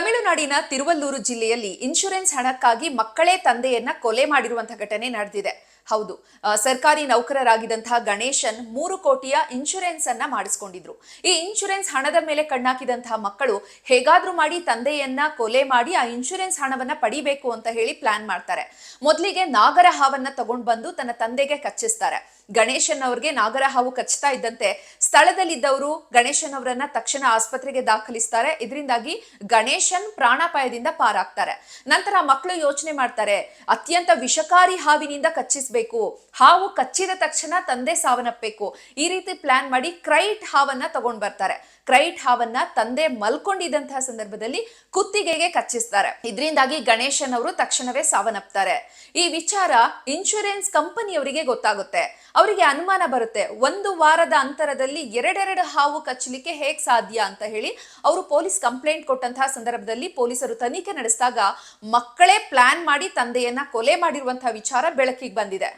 ತಮಿಳುನಾಡಿನ ತಿರುವಲ್ಲೂರು ಜಿಲ್ಲೆಯಲ್ಲಿ ಇನ್ಶೂರೆನ್ಸ್ ಹಣಕ್ಕಾಗಿ ಮಕ್ಕಳೇ ತಂದೆಯನ್ನ ಕೊಲೆ ಮಾಡಿರುವಂತಹ ಘಟನೆ ನಡೆದಿದೆ. ಹೌದು, ಸರ್ಕಾರಿ ನೌಕರರಾಗಿದ್ದಂತಹ ಗಣೇಶನ್ 3 ಕೋಟಿಯ ಇನ್ಶೂರೆನ್ಸ್ ಅನ್ನ ಮಾಡಿಸ್ಕೊಂಡಿದ್ರು. ಈ ಇನ್ಶೂರೆನ್ಸ್ ಹಣದ ಮೇಲೆ ಕಣ್ಣಾಕಿದಂತಹ ಮಕ್ಕಳು ಹೇಗಾದ್ರೂ ಮಾಡಿ ತಂದೆಯನ್ನ ಕೊಲೆ ಮಾಡಿ ಆ ಇನ್ಶೂರೆನ್ಸ್ ಹಣವನ್ನ ಪಡಿಬೇಕು ಅಂತ ಹೇಳಿ ಪ್ಲಾನ್ ಮಾಡ್ತಾರೆ. ಮೊದಲಿಗೆ ನಾಗರ ಹಾವನ್ನ ತಗೊಂಡ್ ಬಂದು ತನ್ನ ತಂದೆಗೆ ಕಚ್ಚಿಸ್ತಾರೆ. ಗಣೇಶನ್ ಅವ್ರಿಗೆ ನಾಗರ ಹಾವು ಕಚ್ತಾ ಇದ್ದಂತೆ ಸ್ಥಳದಲ್ಲಿದ್ದವರು ಗಣೇಶನ್ ಅವರನ್ನ ತಕ್ಷಣ ಆಸ್ಪತ್ರೆಗೆ ದಾಖಲಿಸ್ತಾರೆ. ಇದರಿಂದಾಗಿ ಗಣೇಶನ್ ಪ್ರಾಣಾಪಾಯದಿಂದ ಪಾರಾಗ್ತಾರೆ. ನಂತರ ಮಕ್ಕಳು ಯೋಚನೆ ಮಾಡ್ತಾರೆ, ಅತ್ಯಂತ ವಿಷಕಾರಿ ಹಾವಿನಿಂದ ಕಚ್ಚಿಸಬೇಕು, ಹಾವು ಕಚ್ಚಿದ ತಕ್ಷಣ ತಂದೆ ಸಾವನ್ನಪ್ಪಬೇಕು. ಈ ರೀತಿ ಪ್ಲಾನ್ ಮಾಡಿ ಕ್ರೈಟ್ ಹಾವನ್ನ ತಗೊಂಡ್ ಬರ್ತಾರೆ. ಕ್ರೈಟ್ ಹಾವನ್ನ ತಂದೆ ಮಲ್ಕೊಂಡಿದ್ದಂತಹ ಸಂದರ್ಭದಲ್ಲಿ ಕುತ್ತಿಗೆಗೆ ಕಚ್ಚಿಸ್ತಾರೆ. ಇದರಿಂದಾಗಿ ಗಣೇಶನ್ ಅವರು ತಕ್ಷಣವೇ ಸಾವನ್ನಪ್ತಾರೆ. ಈ ವಿಚಾರ ಇನ್ಶೂರೆನ್ಸ್ ಕಂಪನಿಯವರಿಗೆ ಗೊತ್ತಾಗುತ್ತೆ. ಅವರಿಗೆ ಅನುಮಾನ ಬರುತ್ತೆ, 1 ವಾರದ ಅಂತರದಲ್ಲಿ ಎರಡೆರಡು ಹಾವು ಕಚ್ಚಲಿಕ್ಕೆ ಹೇಗ್ ಸಾಧ್ಯ ಅಂತ ಹೇಳಿ ಅವರು ಪೊಲೀಸ್ ಕಂಪ್ಲೇಂಟ್ ಕೊಟ್ಟಂತಹ ಸಂದರ್ಭದಲ್ಲಿ ಪೊಲೀಸರು ತನಿಖೆ ನಡೆಸಿದಾಗ ಮಕ್ಕಳೇ ಪ್ಲಾನ್ ಮಾಡಿ ತಂದೆಯನ್ನ ಕೊಲೆ ಮಾಡಿರುವಂತಹ ವಿಚಾರ ಬೆಳಕಿಗೆ ಬಂದಿದೆ.